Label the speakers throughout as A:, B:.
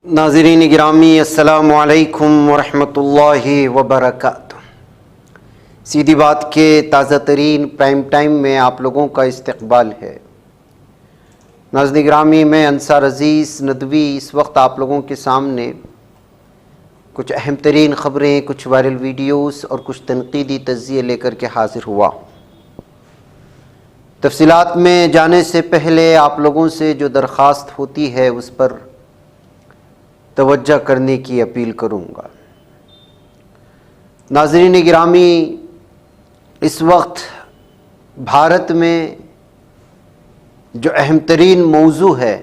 A: नाज़रीन गिरामी अस्सलामु अलैकुम वरहमतुल्लाहि वबरकातुह। सीधी बात के ताज़ा तरीन प्राइम टाइम में आप लोगों का इस्तकबाल है। नाज़रीन गिरामी, मैं अंसार अज़ीज़ नदवी इस वक्त आप लोगों के सामने कुछ अहम तरीन ख़बरें, कुछ वायरल वीडियोस और कुछ तनक़ीदी तज़्ज़िये लेकर के हाज़िर हुआ। तफ़सीलात में जाने से पहले आप लोगों से जो दरख्वास्त होती है उस पर तवज्जो करने की अपील करूँगा। नाज़रीन गिरामी, इस वक्त भारत में जो अहम तरीन मौजू है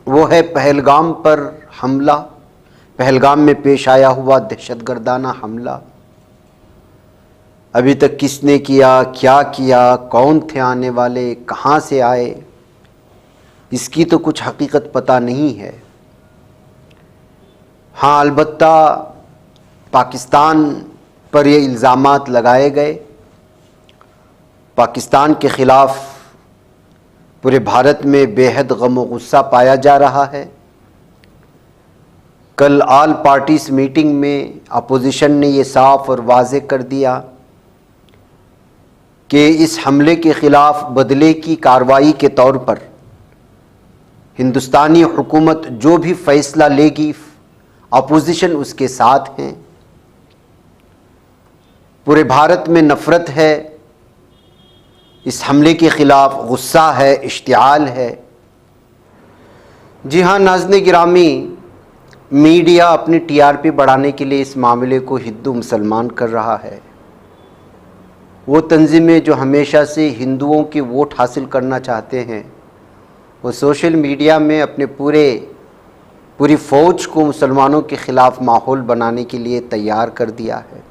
A: वो है पहलगाम पर हमला, पहलगाम में पेश आया हुआ दहशतगर्दाना हमला। अभी तक किसने किया, क्या किया, कौन थे आने वाले, कहाँ से आए, इसकी तो कुछ हकीकत पता नहीं है। हाँ, अलबत्ता पाकिस्तान पर ये इल्ज़ामात लगाए गए, पाकिस्तान के ख़िलाफ़ पूरे भारत में बेहद गम व गुस्सा पाया जा रहा है। कल ऑल पार्टीज़ मीटिंग में अपोजिशन ने ये साफ़ और वाज़े कर दिया कि इस हमले के ख़िलाफ़ बदले की कार्रवाई के तौर पर हिंदुस्तानी हुकूमत जो भी फ़ैसला लेगी, अपोजिशन उसके साथ हैं। पूरे भारत में नफ़रत है, इस हमले के ख़िलाफ़ गुस्सा है, इश्तिआल है। जी हाँ नाज़रीन गिरामी, मीडिया अपनी टीआरपी बढ़ाने के लिए इस मामले को हिंदू मुसलमान कर रहा है। वो तंजीमें जो हमेशा से हिंदुओं की वोट हासिल करना चाहते हैं, वो सोशल मीडिया में अपने पूरी फ़ौज को मुसलमानों के ख़िलाफ़ माहौल बनाने के लिए तैयार कर दिया है।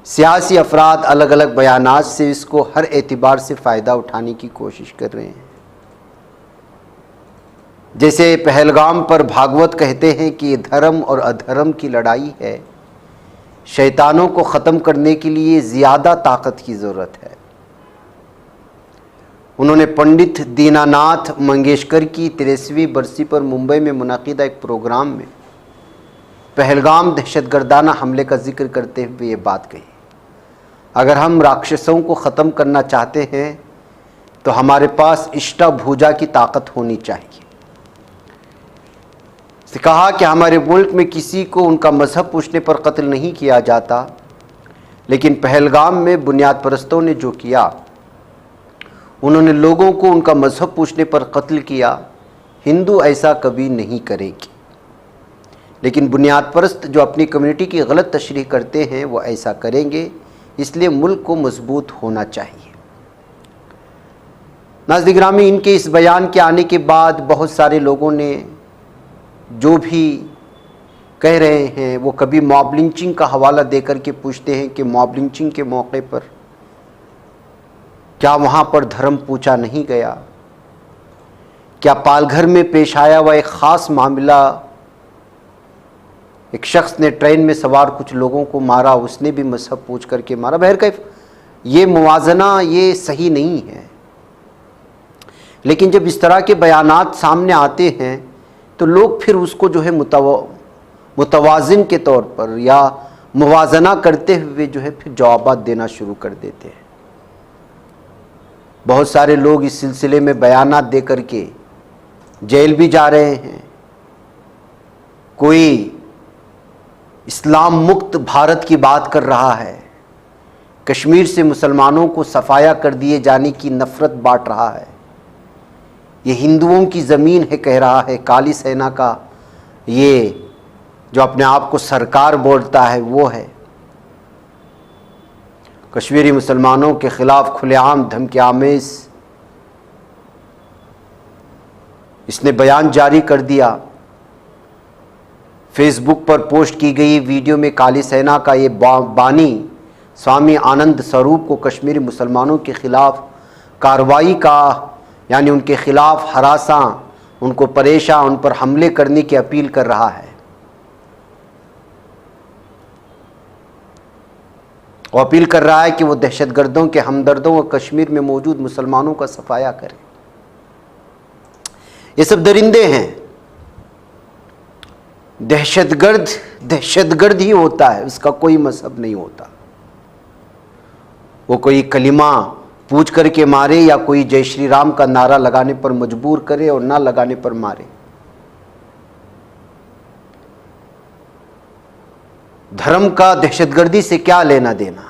A: सियासी अफराद अलग अलग बयानात से इसको हर एतबार से फ़ायदा उठाने की कोशिश कर रहे हैं। जैसे पहलगाम पर भागवत कहते हैं कि ये धर्म और अधर्म की लड़ाई है, शैतानों को ख़त्म करने के लिए ज़्यादा ताकत की ज़रूरत है। उन्होंने पंडित दीनानाथ मंगेशकर की 63वीं बरसी पर मुंबई में मुनाकिदा एक प्रोग्राम में पहलगाम दहशतगर्दाना हमले का जिक्र करते हुए ये बात कही, अगर हम राक्षसों को ख़त्म करना चाहते हैं तो हमारे पास अष्टभुजा की ताकत होनी चाहिए। से कहा कि हमारे मुल्क में किसी को उनका मज़हब पूछने पर कत्ल नहीं किया जाता, लेकिन पहलगाम में बुनियाद परस्तों ने जो किया, उन्होंने लोगों को उनका मज़हब पूछने पर कत्ल किया। हिंदू ऐसा कभी नहीं करेंगे, लेकिन बुनियाद परस्त जो अपनी कम्युनिटी की गलत तशरीह करते हैं वो ऐसा करेंगे। इसलिए मुल्क को मजबूत होना चाहिए। नाज़रीन गिरामी, इनके इस बयान के आने के बाद बहुत सारे लोगों ने जो भी कह रहे हैं वो कभी मॉब लिंचिंग का हवाला देकर के पूछते हैं कि मॉब लिंचिंग के मौके पर क्या वहाँ पर धर्म पूछा नहीं गया? क्या पालघर में पेश आया हुआ एक ख़ास मामला, एक शख्स ने ट्रेन में सवार कुछ लोगों को मारा, उसने भी मज़हब पूछ करके मारा। बहरकैफ ये मुवाजना ये सही नहीं है। लेकिन जब इस तरह के बयानात सामने आते हैं तो लोग फिर उसको जो है मुतवाज़िन के तौर पर या मुवाजना करते हुए जो है फिर जवाबात देना शुरू कर देते हैं। बहुत सारे लोग इस सिलसिले में बयानात दे करके जेल भी जा रहे हैं। कोई इस्लाम मुक्त भारत की बात कर रहा है, कश्मीर से मुसलमानों को सफाया कर दिए जाने की नफ़रत बांट रहा है। ये हिंदुओं की ज़मीन है कह रहा है। काली सेना का ये जो अपने आप को सरकार बोलता है वो है। कश्मीरी मुसलमानों के ख़िलाफ़ खुलेआम धमकी-आमेज़ इसने बयान जारी कर दिया। फेसबुक पर पोस्ट की गई वीडियो में काली सेना का ये बानी स्वामी आनंद स्वरूप को कश्मीरी मुसलमानों के ख़िलाफ़ कार्रवाई का, यानी उनके ख़िलाफ़ हरासा, उनको परेशान, उन पर हमले करने की अपील कर रहा है। वो अपील कर रहा है कि वो दहशतगर्दों के हमदर्दों व कश्मीर में मौजूद मुसलमानों का सफाया करें। ये सब दरिंदे हैं। दहशतगर्द दहशतगर्द ही होता है, उसका कोई मजहब नहीं होता। वो कोई कलिमा पूछ करके मारे या कोई जय श्री राम का नारा लगाने पर मजबूर करे और ना लगाने पर मारे। धर्म का दहशतगर्दी से क्या लेना देना।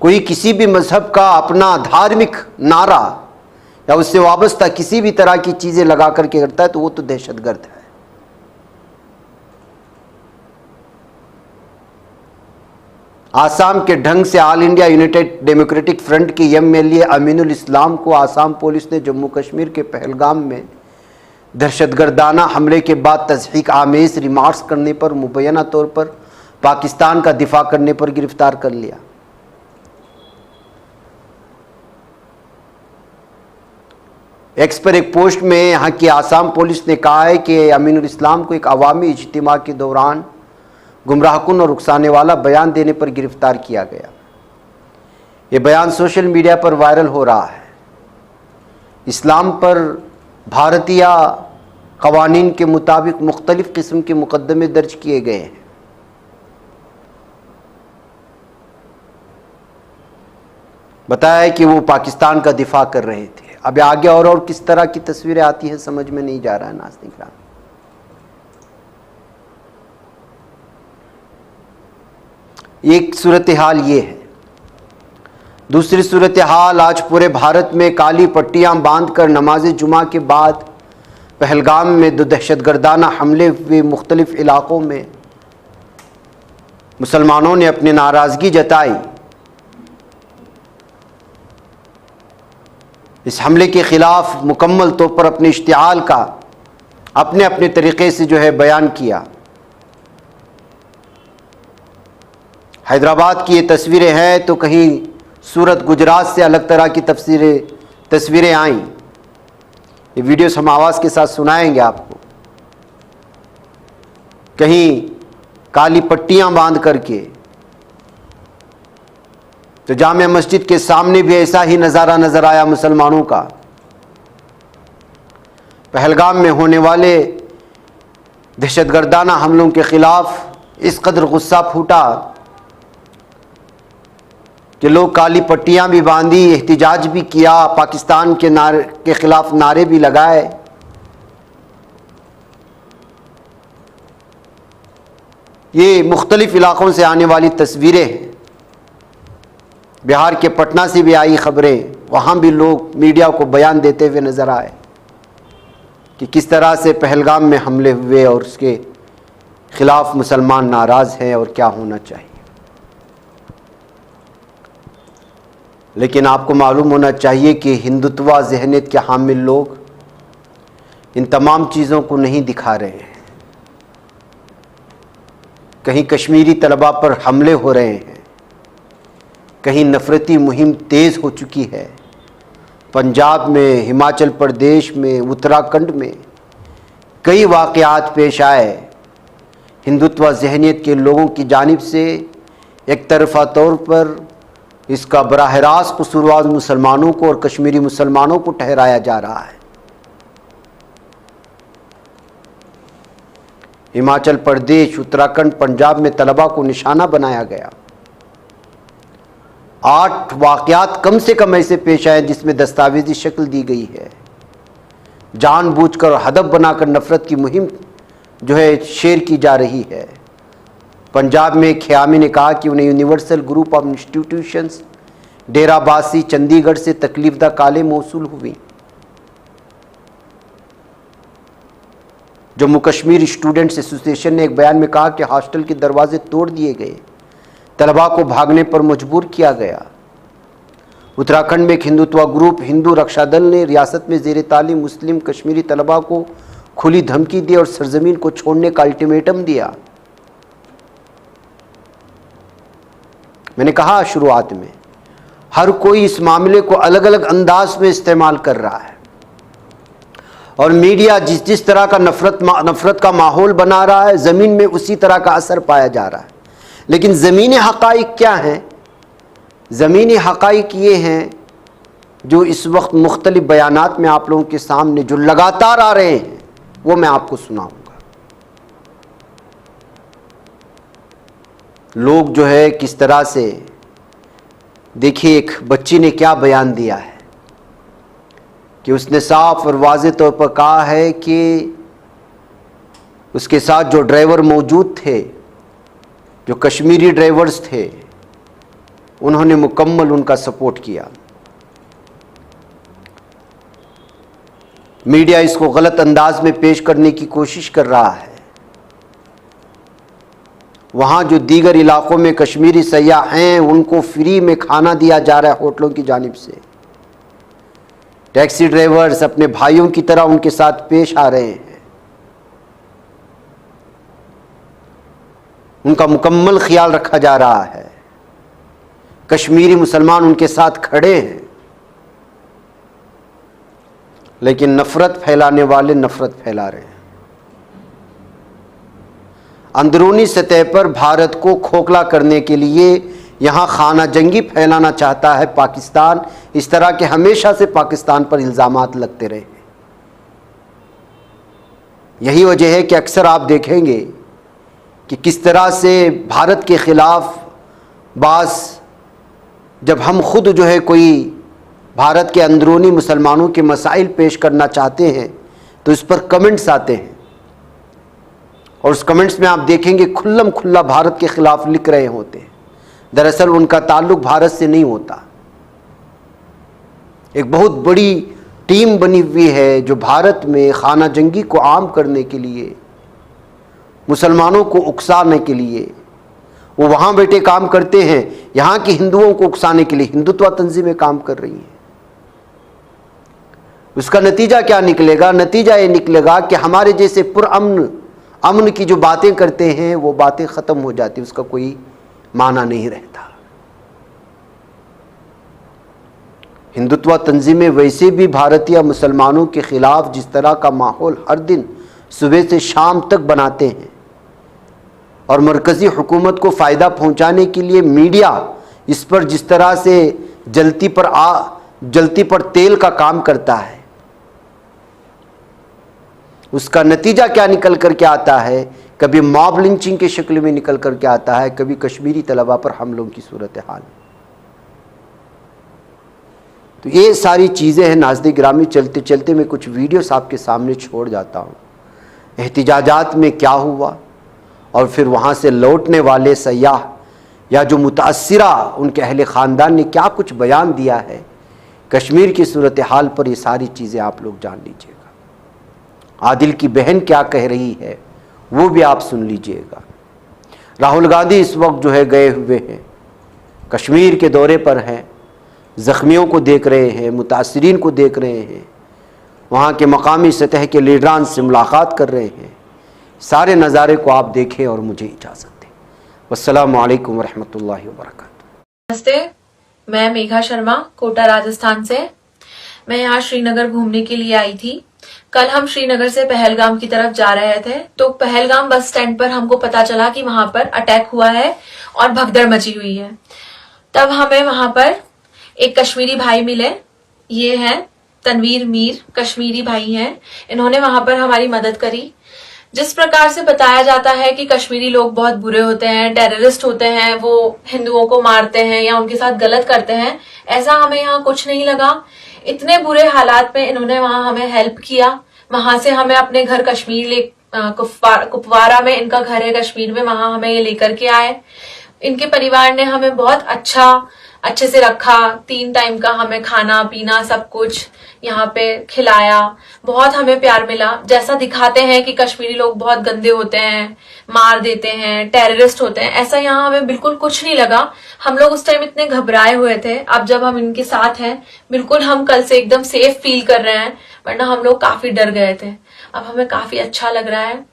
A: कोई किसी भी मजहब का अपना धार्मिक नारा या उससे वाबस्ता किसी भी तरह की चीजें लगा करके करता है तो वो तो दहशतगर्द है। आसाम के ढंग से all India United democratic front के एमएलए अमीनुल इस्लाम को आसाम पुलिस ने जम्मू कश्मीर के पहलगाम में दहशतगर्दाना हमले के बाद तज़हीक आमेज रिमार्क्स करने पर मुबैना तौर पर पाकिस्तान का दिफा करने पर गिरफ्तार कर लिया। एक्स पर एक पोस्ट में यहाँ की आसाम पुलिस ने कहा है कि अमीनुल इस्लाम को एक अवामी इज्तिमा के दौरान गुमराहकुन और उकसाने वाला बयान देने पर गिरफ्तार किया गया। ये बयान सोशल मीडिया पर वायरल हो रहा है। इस्लाम पर भारतीय कवानीन के मुताबिक मुख्तलिफ किस्म के मुकदमे दर्ज किए गए हैं। बताया है कि वो पाकिस्तान का दिफा कर रहे थे। अब आगे और किस तरह की तस्वीरें आती हैं समझ में नहीं जा रहा है नाज़रीन किराम। एक सूरत हाल ये है। दूसरी सूरत हाल, आज पूरे भारत में काली पट्टियां बांधकर नमाज जुमा के बाद पहलगाम में दो दहशतगर्दाना हमले हुए मुख्तलिफ इलाकों में मुसलमानों ने अपनी नाराज़गी जताई। इस हमले के ख़िलाफ़ मुकम्मल तौर पर अपने इश्तिआल का अपने अपने तरीक़े से जो है बयान किया। हैदराबाद की ये तस्वीरें हैं तो कहीं सूरत गुजरात से अलग तरह की तस्वीरें आईं। ये वीडियोस हम आवाज़ के साथ सुनाएंगे आपको। कहीं काली पट्टियां बांध करके, तो जामिया मस्जिद के सामने भी ऐसा ही नज़ारा नज़र आया मुसलमानों का। पहलगाम में होने वाले दहशतगर्दाना हमलों के ख़िलाफ़ इस कदर गुस्सा फूटा कि लोग काली पट्टियां भी बांधी, एहतिजाज भी किया, पाकिस्तान के ख़िलाफ़ नारे भी लगाए। ये मुख्तलिफ़ इलाक़ों से आने वाली तस्वीरें हैं। बिहार के पटना से भी आई ख़बरें, वहाँ भी लोग मीडिया को बयान देते हुए नज़र आए कि किस तरह से पहलगाम में हमले हुए और उसके ख़िलाफ़ मुसलमान नाराज़ हैं और क्या होना चाहिए। लेकिन आपको मालूम होना चाहिए कि हिंदुत्व ज़हनियत के हामिल लोग इन तमाम चीज़ों को नहीं दिखा रहे हैं। कहीं कश्मीरी तलबा पर हमले हो रहे हैं, कहीं नफ़रती मुहिम तेज़ हो चुकी है। पंजाब में, हिमाचल प्रदेश में, उत्तराखंड में कई वाक़यात पेश आए। हिंदुत्व ज़हनियत के लोगों की जानिब से एक तरफ़ा तौर पर इसका बराह रास्त कसूरवार मुसलमानों को और कश्मीरी मुसलमानों को ठहराया जा रहा है। हिमाचल प्रदेश, उत्तराखंड, पंजाब में तलबा को निशाना बनाया गया। 8 वाक़यात कम से कम ऐसे पेश आए जिसमें दस्तावेजी शक्ल दी गई है। जानबूझकर हदफ बनाकर नफ़रत की मुहिम जो है शेयर की जा रही है। पंजाब में ख़यामी ने कहा कि उन्हें universal group of institutions Derabassi Chandigarh से तकलीफदा कालें मौसूल हुई। जम्मू कश्मीर स्टूडेंट्स एसोसिएशन ने एक बयान में कहा कि हॉस्टल के दरवाजे तोड़ दिए गए, तलबा को भागने पर मजबूर किया गया। उत्तराखंड में एक हिंदुत्व ग्रुप हिंदू रक्षा दल ने रियासत में ज़ेर तालीम मुस्लिम कश्मीरी तलबा को खुली धमकी दी और सरजमीन को छोड़ने का अल्टीमेटम दिया। मैंने कहा शुरुआत में, हर कोई इस मामले को अलग अलग अंदाज में इस्तेमाल कर रहा है और मीडिया जिस तरह का नफ़रत का माहौल बना रहा है, ज़मीन में उसी तरह का असर पाया जा रहा है। लेकिन ज़मीनी हक़ाइक़ क्या हैं? ज़मीनी हक़ाइक़ ये हैं जो इस वक्त मुख्तलिफ बयानात में आप लोगों के सामने जो लगातार आ रहे हैं वो मैं आपको सुनाऊंगा। लोग जो है किस तरह से, देखिए एक बच्ची ने क्या बयान दिया है कि उसने साफ और वाज़े तौर पर कहा है कि उसके साथ जो ड्राइवर मौजूद थे, जो कश्मीरी ड्राइवर्स थे, उन्होंने मुकम्मल उनका सपोर्ट किया। मीडिया इसको गलत अंदाज में पेश करने की कोशिश कर रहा है। वहाँ जो दीगर इलाकों में कश्मीरी सयाह हैं उनको फ्री में खाना दिया जा रहा है होटलों की जानिब से। टैक्सी ड्राइवर्स अपने भाइयों की तरह उनके साथ पेश आ रहे हैं। उनका मुकम्मल ख्याल रखा जा रहा है। कश्मीरी मुसलमान उनके साथ खड़े हैं। लेकिन नफरत फैलाने वाले नफरत फैला रहे हैं। अंदरूनी सतह पर भारत को खोखला करने के लिए यहाँ खाना जंगी फैलाना चाहता है पाकिस्तान। इस तरह के हमेशा से पाकिस्तान पर इल्ज़ामात लगते रहे। यही वजह है कि अक्सर आप देखेंगे कि किस तरह से भारत के ख़िलाफ़ बास, जब हम खुद जो है कोई भारत के अंदरूनी मुसलमानों के मसाइल पेश करना चाहते हैं तो इस पर कमेंट्स आते हैं, और उस कमेंट्स में आप देखेंगे खुल्लम खुल्ला भारत के ख़िलाफ़ लिख रहे होते हैं। दरअसल उनका ताल्लुक़ भारत से नहीं होता। एक बहुत बड़ी टीम बनी हुई है जो भारत में खाना जंगी को आम करने के लिए, मुसलमानों को उकसाने के लिए वो वहाँ बैठे काम करते हैं। यहाँ के हिंदुओं को उकसाने के लिए हिंदुत्व तंजीमें काम कर रही हैं। उसका नतीजा क्या निकलेगा? नतीजा ये निकलेगा कि हमारे जैसे अमन की जो बातें करते हैं वो बातें ख़त्म हो जाती, उसका कोई माना नहीं रहता। हिंदुत्व तंजीमें वैसे भी भारतीय मुसलमानों के ख़िलाफ़ जिस तरह का माहौल हर दिन सुबह से शाम तक बनाते हैं, और मरकज़ी हुकूमत को फ़ायदा पहुँचाने के लिए मीडिया इस पर जिस तरह से जलती पर तेल का काम करता है, उसका नतीजा क्या निकल कर के आता है? कभी मॉब लिंचिंग के शक्ल में निकल कर के आता है, कभी कश्मीरी तलबा पर हमलों की सूरत हाल। तो ये सारी चीज़ें हैं नाज़रीन गिरामी। चलते चलते मैं कुछ वीडियोस आपके सामने छोड़ जाता हूँ। एहतिजाजात में क्या हुआ और फिर वहाँ से लौटने वाले सयाह या जो मुतासिरा उनके अहले ख़ानदान ने क्या कुछ बयान दिया है कश्मीर की सूरत हाल पर, ये सारी चीज़ें आप लोग जान लीजिएगा। आदिल की बहन क्या कह रही है वो भी आप सुन लीजिएगा। राहुल गांधी इस वक्त जो है गए हुए हैं, कश्मीर के दौरे पर हैं, ज़ख्मियों को देख रहे हैं, मुतासिरीन को देख रहे हैं, वहाँ के मकामी सतह के लीडरान से मुलाकात कर रहे हैं। सारे नज़ारे को आप देखें और मुझे इजाज़त दें। वस्सलामु अलैकुम वरहमतुल्लाहि वबरकातुहू।
B: नमस्ते, मैं मेघा शर्मा कोटा राजस्थान से। मैं यहाँ श्रीनगर घूमने के लिए आई थी। कल हम श्रीनगर से पहलगाम की तरफ जा रहे थे, तो पहलगाम बस स्टैंड पर हमको पता चला कि वहां पर अटैक हुआ है और भगदड़ मची हुई है। तब हमें वहां पर एक कश्मीरी भाई मिले। ये हैं तनवीर मीर, कश्मीरी भाई हैं। इन्होंने वहां पर हमारी मदद करी। जिस प्रकार से बताया जाता है कि कश्मीरी लोग बहुत बुरे होते हैं, टेररिस्ट होते हैं, वो हिंदुओं को मारते हैं या उनके साथ गलत करते हैं, ऐसा हमें यहाँ कुछ नहीं लगा। इतने बुरे हालात में इन्होंने वहां हमें हेल्प किया। वहां से हमें अपने घर कश्मीर कुपवारा में इनका घर है कश्मीर में, वहां हमें ये लेकर के आए। इनके परिवार ने हमें बहुत अच्छे से रखा। 3 टाइम का हमें खाना पीना सब कुछ यहाँ पे खिलाया। बहुत हमें प्यार मिला। जैसा दिखाते हैं कि कश्मीरी लोग बहुत गंदे होते हैं, मार देते हैं, टेररिस्ट होते हैं, ऐसा यहाँ हमें बिल्कुल कुछ नहीं लगा। हम लोग उस टाइम इतने घबराए हुए थे। अब जब हम इनके साथ हैं, बिल्कुल हम कल से एकदम सेफ फील कर रहे हैं, वरना हम लोग काफी डर गए थे। अब हमें काफी अच्छा लग रहा है।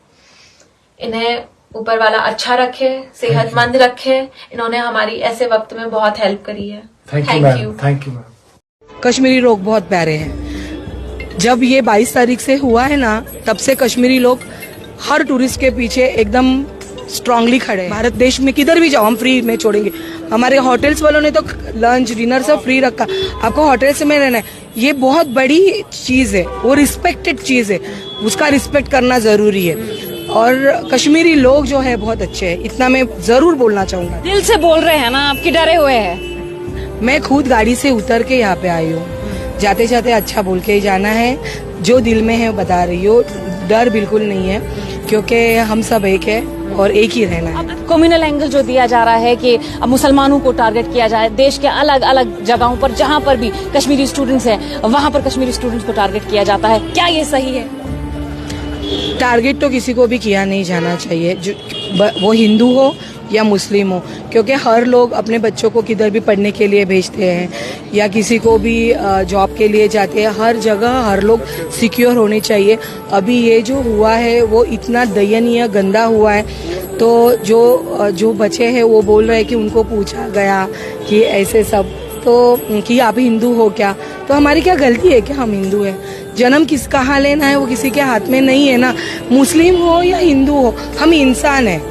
B: इन्हें ऊपर वाला अच्छा रखे, सेहतमंद रखे। इन्होंने हमारी ऐसे वक्त में बहुत हेल्प करी है। Thank you.
C: कश्मीरी लोग बहुत प्यारे हैं। जब ये 22 तारीख से हुआ है ना, तब से कश्मीरी लोग हर टूरिस्ट के पीछे एकदम स्ट्रांगली खड़े हैं। भारत देश में किधर भी जाओ हम फ्री में छोड़ेंगे। हमारे होटल्स वालों ने तो लंच डिनर सब फ्री रखा, आपको होटल से में रहना है, ये बहुत बड़ी चीज है, वो रिस्पेक्टेड चीज है, उसका रिस्पेक्ट करना जरूरी है। और कश्मीरी लोग जो है बहुत अच्छे हैं, इतना मैं जरूर बोलना चाहूंगा।
D: दिल से बोल रहे हैं ना, आपकी डरे हुए हैं।
C: मैं खुद गाड़ी से उतर के यहाँ पे आई हूँ, जाते जाते अच्छा बोल के ही जाना है, जो दिल में है बता रही हो, डर बिल्कुल नहीं है, क्योंकि हम सब एक है और एक ही रहना है।
D: अब कम्युनल एंगल जो दिया जा रहा है कि अब मुसलमानों को टारगेट किया जाए, देश के अलग अलग जगहों पर जहां पर भी कश्मीरी स्टूडेंट्स हैं वहां पर कश्मीरी स्टूडेंट्स को टारगेट किया जाता है, क्या ये सही है?
C: टारगेट तो किसी को भी किया नहीं जाना चाहिए, जो वो हिंदू हो या मुस्लिम हो, क्योंकि हर लोग अपने बच्चों को किधर भी पढ़ने के लिए भेजते हैं या किसी को भी जॉब के लिए जाते हैं, हर जगह हर लोग सिक्योर होने चाहिए। अभी ये जो हुआ है वो इतना दयनीय गंदा हुआ है, तो जो बच्चे हैं वो बोल रहे हैं कि उनको पूछा गया कि ऐसे सब, तो कि आप हिंदू हो क्या, तो हमारी क्या गलती है कि हम हिंदू हैं? जन्म किस कहाँ लेना है वो किसी के हाथ में नहीं है ना, मुस्लिम हो या हिंदू हो, हम इंसान हैं,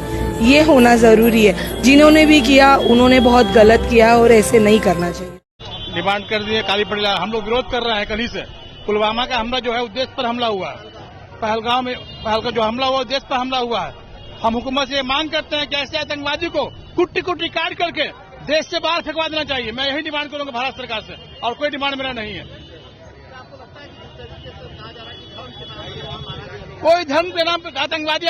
C: ये होना जरूरी है। जिन्होंने भी किया उन्होंने बहुत गलत किया और ऐसे नहीं करना चाहिए।
E: डिमांड कर दी है काली पड़ी, हम लोग विरोध कर रहे हैं कल ही से। पुलवामा का हमला जो है उद्देश्य पर हमला हुआ है, पहलगाम में जो हमला हुआ उद्देश्य पर हमला हुआ है। हम हुकूमत से ये मांग करते हैं कि ऐसे आतंकवादी को कुट्टी कुट्टी काट करके देश से बाहर फेंकवा देना चाहिए। मैं यही डिमांड करूंगा भारत सरकार से, और कोई डिमांड मेरा नहीं है। कोई धर्म के नाम पर आतंकवादी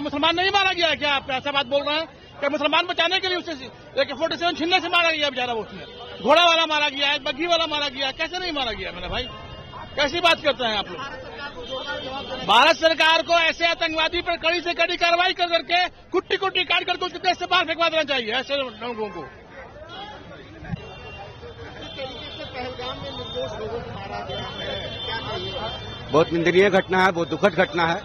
E: मुसलमान नहीं मारा गया है क्या? आप ऐसा बात बोल रहे हैं कि मुसलमान बचाने के लिए उससे AK-47 छीनने से मारा गया बेचारा, उसने घोड़ा वाला मारा गया है, बग्घी वाला मारा गया है, कैसे नहीं मारा गया मेरा भाई? कैसी बात करते हैं आप लोग? भारत सरकार को ऐसे आतंकवादी पर कड़ी से कड़ी कार्रवाई कर करके कुट्टी कुट्टी काट करके उसके देश से बाहर फेंकवा देना चाहिए ऐसे लोगों को।
F: बहुत निंदनीय घटना है, बहुत दुखद घटना है।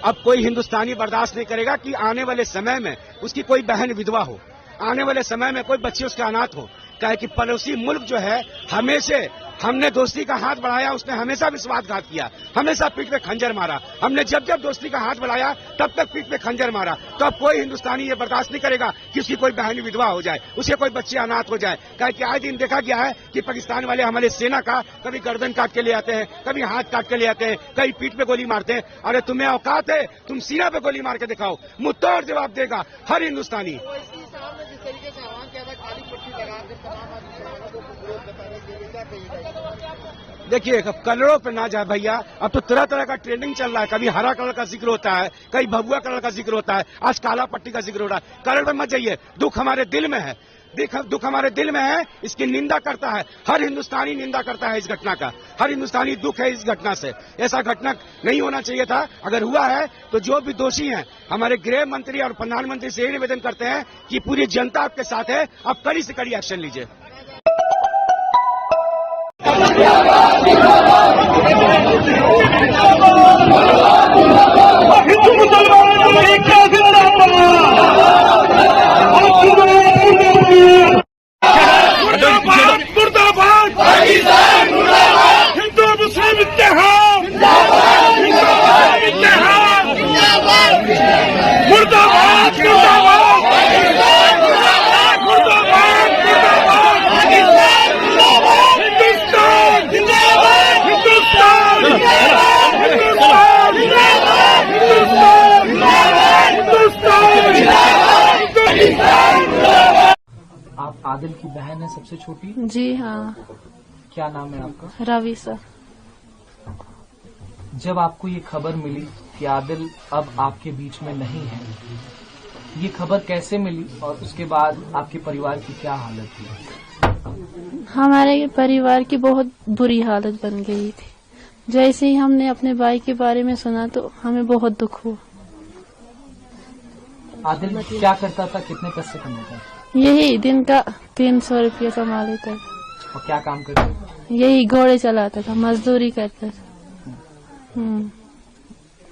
F: अब कोई हिंदुस्तानी बर्दाश्त नहीं करेगा कि आने वाले समय में उसकी कोई बहन विधवा हो, आने वाले समय में कोई बच्चे उसके अनाथ हो। कहे कि पड़ोसी मुल्क जो है हमेशा हमने दोस्ती का हाथ बढ़ाया, उसने हमेशा विश्वासघात किया, हमेशा पीठ पे खंजर मारा। हमने जब जब दोस्ती का हाथ बढ़ाया तब तक पीठ पे खंजर मारा। तो अब कोई हिंदुस्तानी ये बर्दाश्त नहीं करेगा कि उसकी कोई बहन विधवा हो जाए, उसके कोई बच्चे अनाथ हो जाए। कहे कि आए दिन देखा गया है कि पाकिस्तान वाले हमारे सेना का कभी गर्दन काट के ले आते हैं, कभी हाथ काट के ले आते हैं, कभी पीठ पे गोली मारते हैं। अरे तुम्हें औकात है, तुम सीना पे गोली मार के दिखाओ, मुंहतोड़ जवाब देगा हर हिंदुस्तानी। देखिए कलरों पे ना जाए भैया, अब तो तरह तरह का ट्रेंडिंग चल रहा है, कभी हरा कलर का जिक्र होता है, कभी भगवा कलर का जिक्र होता है, आज काला पट्टी का जिक्र हो रहा है। कलर पे मत जाइए, दुख हमारे दिल में है, दुख हमारे दिल में है, इसकी निंदा करता है हर हिंदुस्तानी, निंदा करता है इस घटना का, हर हिंदुस्तानी दुख है इस घटना से। ऐसा घटना नहीं होना चाहिए था, अगर हुआ है तो जो भी दोषी हैं हमारे गृह मंत्री और प्रधानमंत्री से यही निवेदन करते हैं कि पूरी जनता आपके साथ है, आप कड़ी से कड़ी एक्शन लीजिए।
E: हिंदू मुस्लिम इत्तेहाद, मुर्दाबाद,
G: आप आदिल की बहन है, सबसे छोटी?
H: जी हाँ।
G: क्या नाम है आपका?
H: रवि सर।
G: जब आपको ये खबर मिली कि आदिल अब आपके बीच में नहीं है, ये खबर कैसे मिली और उसके बाद आपके परिवार की क्या हालत थी?
H: हमारे परिवार की बहुत बुरी हालत बन गई थी। जैसे ही हमने अपने भाई के बारे में सुना तो हमें बहुत दुख हुआ।
G: आदिल क्या करता था, कितने पैसे कमाता था?
H: यही दिन का 300 रुपया कमा लेता था।
G: और क्या काम करता था?
H: यही घोड़े चलाता था, मजदूरी करता था।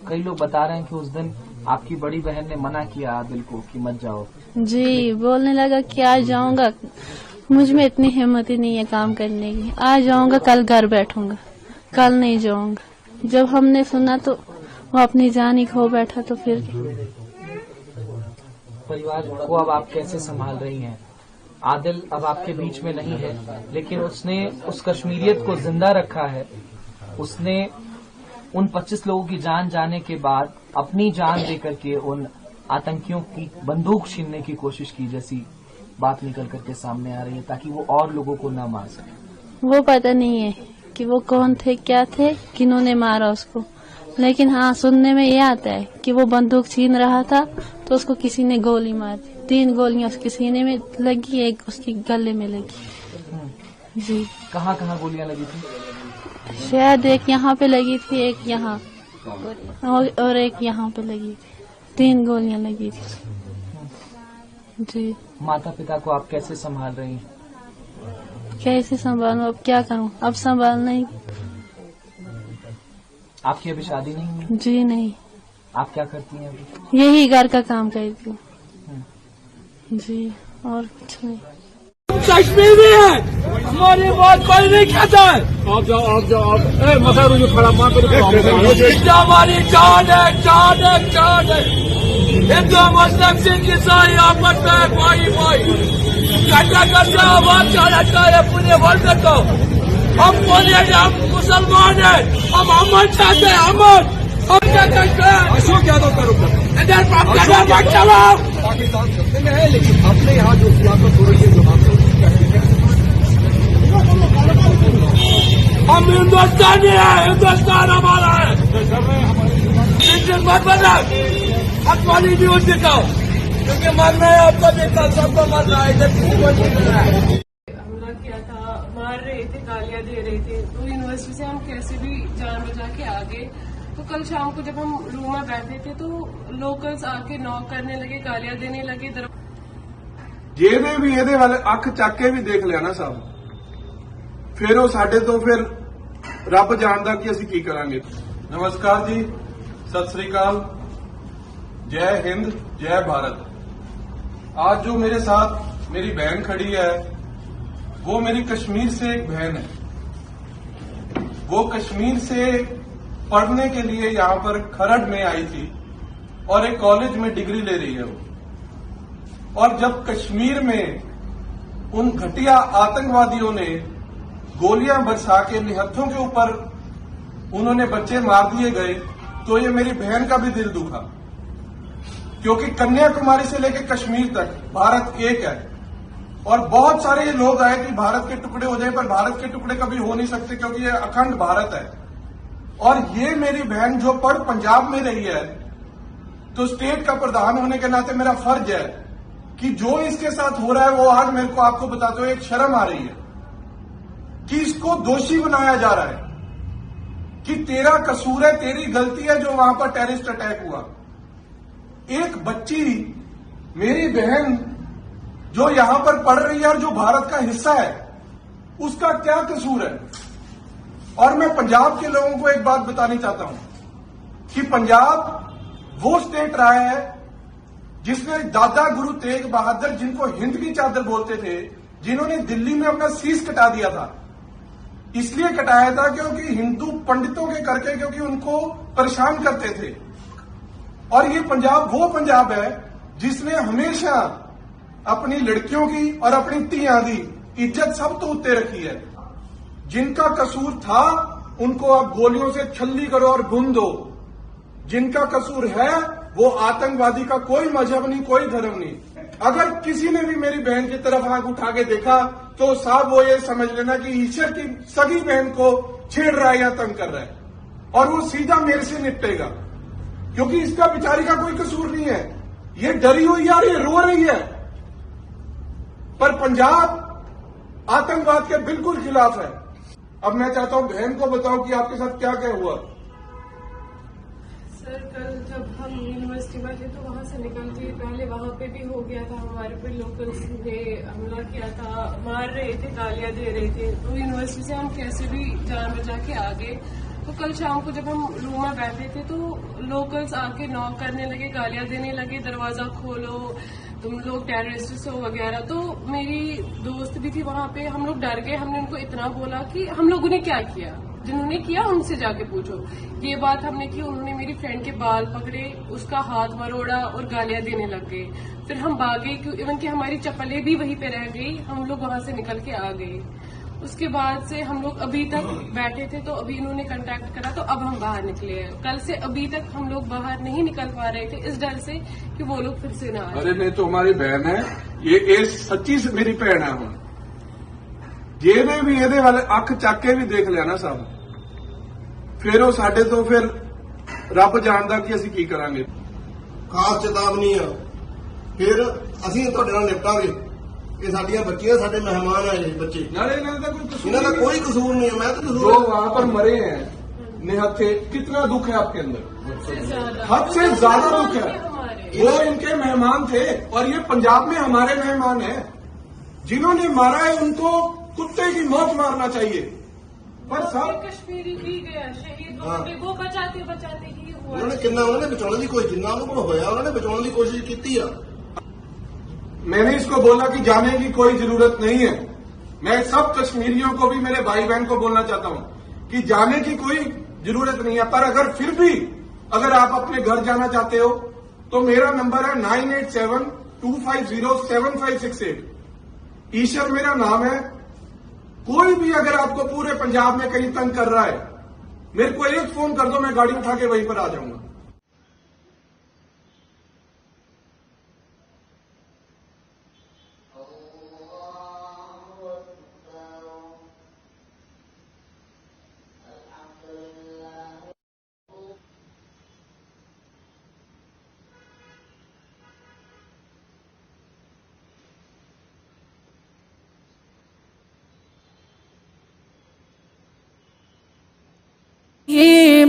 G: कई लोग बता रहे हैं कि उस दिन आपकी बड़ी बहन ने मना किया आदिल को कि मत जाओ।
H: जी, बोलने लगा कि आज जाऊंगा, मुझ में इतनी हिम्मत ही नहीं है काम करने की, आज जाऊंगा कल घर बैठूंगा, कल नहीं जाऊंगा। जब हमने सुना तो वो अपनी जान ही खो बैठा। तो फिर
G: परिवार को अब आप कैसे संभाल रही हैं? आदिल अब आपके बीच में नहीं है, लेकिन उसने उस कश्मीरियत को जिंदा रखा है। उसने उन 25 लोगों की जान जाने के बाद अपनी जान देकर के उन आतंकियों की बंदूक छीनने की कोशिश की, जैसी बात निकल करके सामने आ रही है, ताकि वो और लोगों को न मार सके।
H: वो पता नहीं है कि वो कौन थे, क्या थे, किन्होंने मारा उसको, लेकिन हाँ सुनने में ये आता है कि वो बंदूक छीन रहा था तो उसको किसी ने गोली मार दी। 3 गोलियां उसके सीने में लगी, एक उसके गले में लगी। जी।
G: कहाँ कहाँ गोलियां लगी थी?
H: शायद एक यहाँ पे लगी थी, एक यहाँ और एक यहाँ पे लगी थी। 3 गोलियां लगी थी। जी।
G: माता पिता को आप कैसे संभाल रही हैं?
H: कैसे संभालूं, अब क्या करूं, अब संभालना ही।
G: आपकी अभी शादी नहीं हुई?
H: जी नहीं।
G: आप क्या करती हैं अभी?
H: यही घर का काम करती हूँ। जी, और कुछ नहीं।
E: कश्मीरी है, हमारी बात कोई नहीं कहता है। आप जाओ मसारू जो खड़ा माँ को हमारी जान है, जान है, जान है। हिंदू मुस्लिम सिंह ईसाई आपस में भाई कट्टा करता आवाज चढ़ाता है पूरे वर्ल्ड को। हम बोले हम मुसलमान हैं, हम अमन चाहते हैं, अमन। हम क्या करते हैं? अशोक यादव करो इधर मत चलाओ। पाकिस्तान में है, लेकिन अपने यहाँ जो सियासत हो रही है, जो हम हिंदुस्तानी है, हिंदुस्तान हमारा है। मत बना अखबारी न्यूज दिखाओ, क्योंकि मरना है आपको देखा, सबको मरना है, इधर किसी को नहीं मिल रहा है।
I: हमला किया था, मार रहे थे, गालियां दे रहे थे, तो यूनिवर्सिटी से हम कैसे भी जान बचा के आ गए। तो कल शाम को जब हम रूम में बैठे थे तो लोकल्स आके नॉक करने लगे, गालियां देने लगे।
J: ਜਿਹਦੇ ਵੀ ਇਹਦੇ ਵੱਲ ਅੱਖ ਚੱਕ ਕੇ ਵੀ ਦੇਖ ਲਿਆ ਨਾ ਸਾਹਿਬ, ਫਿਰ ਉਹ ਸਾਡੇ ਤੋਂ ਫਿਰ ਰੱਬ ਜਾਣਦਾ ਕਿ ਅਸੀਂ ਕੀ ਕਰਾਂਗੇ। नमस्कार जी, सत श्री अकाल, जय हिंद, जय भारत। आज जो मेरे साथ मेरी बहन खड़ी है, वो मेरी कश्मीर से एक बहन है। वो कश्मीर से पढ़ने के लिए यहां पर खरड़ में आई थी और एक कॉलेज में डिग्री ले रही है वो। और जब कश्मीर में उन घटिया आतंकवादियों ने गोलियां बरसा के निहत्थों के ऊपर उन्होंने बच्चे मार दिए गए, तो ये मेरी बहन का भी दिल दुखा, क्योंकि कन्याकुमारी से लेकर कश्मीर तक भारत एक है। और बहुत सारे ये लोग आए कि भारत के टुकड़े हो जाए, पर भारत के टुकड़े कभी हो नहीं सकते, क्योंकि ये अखंड भारत है। और ये मेरी बहन जो पढ़ पंजाब में रही है, तो स्टेट का प्रधान होने के नाते मेरा फर्ज है कि जो इसके साथ हो रहा है, वो आज मेरे को आपको बताते हुए एक शर्म आ रही है कि इसको दोषी बनाया जा रहा है कि तेरा कसूर है, तेरी गलती है जो वहां पर टेररिस्ट अटैक हुआ। एक बच्ची, मेरी बहन जो यहां पर पढ़ रही है और जो भारत का हिस्सा है, उसका क्या कसूर है। और मैं पंजाब के लोगों को एक बात बतानी चाहता हूं कि पंजाब वो स्टेट रहा है जिसमें दादा गुरु तेग बहादुर, जिनको हिंद की चादर बोलते थे, जिन्होंने दिल्ली में अपना शीश कटा दिया था। इसलिए कटाया था क्योंकि हिंदू पंडितों के करके, क्योंकि उनको परेशान करते थे। और ये पंजाब वो पंजाब है जिसने हमेशा अपनी लड़कियों की और अपनी तियां की इज्जत सब तो उत्ते रखी है। जिनका कसूर था उनको आप गोलियों से छल्ली करो और भून दो। जिनका कसूर है वो आतंकवादी का कोई मजहब नहीं, कोई धर्म नहीं। अगर किसी ने भी मेरी बहन की तरफ आंख उठा के देखा तो साहब वो ये समझ लेना कि ईश्वर की सगी बहन को छेड़ रहा है या तंग कर रहा है, और वो सीधा मेरे से निपटेगा, क्योंकि इसका बेचारी का कोई कसूर नहीं है। ये डरी हुई है और ये रो रही है। पर पंजाब आतंकवाद के बिल्कुल खिलाफ है। अब मैं चाहता हूं बहन को बताओ कि आपके साथ क्या क्या हुआ।
I: सर कल जब हम यूनिवर्सिटी में थे तो वहां से निकलते पहले वहां पे भी हो गया था, हमारे पे लोकल्स ने हमला किया था, मार रहे थे, गालियां दे रहे थे। तो यूनिवर्सिटी से हम कैसे भी जान बचा के आ गए। तो कल शाम को जब हम रूम में बैठे थे तो लोकल्स आके नॉक करने लगे, गालियां देने लगे, दरवाजा खोलो, तुम लोग टेररिस्ट हो वगैरह। तो मेरी दोस्त भी थी वहां पे, हम लोग डर गए। हमने उनको इतना बोला कि हम लोगों ने क्या किया, जिन्होंने किया उनसे जाके पूछो। ये बात हमने की, उन्होंने मेरी फ्रेंड के बाल पकड़े, उसका हाथ मरोड़ा और गालियां देने लग गए। फिर हम भागे, इवन कि हमारी चप्पलें भी वहीं पे रह गई, हम लोग वहां से निकल के आ गए। उसके बाद से हम लोग अभी तक बैठे थे, तो अभी इन्होंने कांटेक्ट करा, तो अब हम बाहर निकले हैं। कल से अभी तक हम लोग बाहर नहीं निकल पा रहे थे इस डर से कि वो लोग फिर से ना आए।
J: अरे नहीं तो हमारी बहन है ये सच्ची से मेरी भैन है। हम ਜਿਹਨੇ ਵੀ ਇਹਦੇ ਵੱਲ ਅੱਖ ਚੱਕ ਕੇ ਵੀ ਦੇਖ ਲਿਆ ਨਾ ਸਾਹਿਬ, ਫਿਰ ਉਹ ਸਾਡੇ ਤੋਂ ਫਿਰ ਰੱਬ ਜਾਣਦਾ ਕਿ ਅਸੀਂ ਕੀ ਕਰਾਂਗੇ।
K: ਖਾਸ ਚੇਤਾਵਨੀ ਆ, ਫਿਰ ਅਸੀਂ ਤੁਹਾਡੇ ਨਾਲ ਨਿਪਟਾਂਗੇ। ਇਹ ਸਾਡੀਆਂ ਬੱਚੀਆਂ, ਸਾਡੇ ਮਹਿਮਾਨ ਆ ਇਹ ਬੱਚੇ,
J: ਨਾਲੇ ਇਹਨਾਂ ਦਾ ਕੋਈ ਕਸੂਰ
K: ਇਹਨਾਂ ਦਾ ਕੋਈ ਕਸੂਰ नहीं है। मैं तो
J: जो वहां पर मरे हैं निहत्थे, कितना दुख है आपके अंदर? हद से ज्यादा दुख है। वो इनके मेहमान थे और ये पंजाब में हमारे मेहमान हैं। जिन्होंने मारा है उनको कुत्ते की मौत मारना चाहिए। पर सर
I: कश्मीरी भी गया शहीद होंगे, वो बचाते बचाते ही हुआ।
K: उन्होंने कितना उन्होंने बचाने की कोशिश, जिन्ना उन्होंने कोल होया उन्होंने बचाने की कोशिश की है।
J: मैंने इसको बोला कि जाने की कोई जरूरत नहीं है। मैं सब कश्मीरियों को भी, मेरे भाई बहन को बोलना चाहता हूं कि जाने की कोई जरूरत नहीं है। पर अगर फिर भी अगर आप अपने घर जाना चाहते हो तो मेरा नंबर है 9872507568। ईश्वर मेरा नाम है। कोई भी अगर आपको पूरे पंजाब में कहीं तंग कर रहा है, मेरे को एक फोन कर दो, मैं गाड़ी उठा के वहीं पर आ जाऊंगा।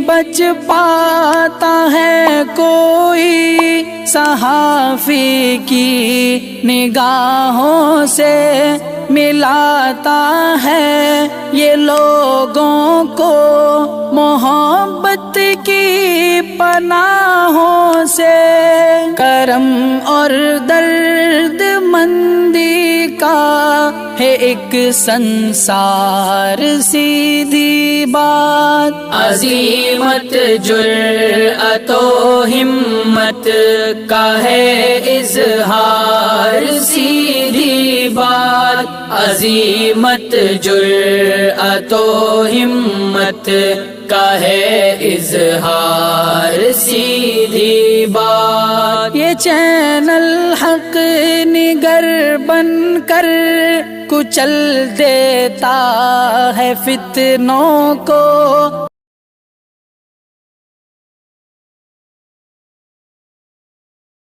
C: बच पाता है कोई सहाफी की निगाहों से, मिलाता है ये लोगों को मोहब्बत की पनाहों से। करम और दर्द मंदी का है एक संसार सीधी बात, अजीमत जुर्अतो हिम्मत का है इजहार सीधी बात, अजीमत जुर्अतो हिम्मत का है इजहार सीधी बात। ये चैनल हक निगर बनकर कुचल देता है फितनों को।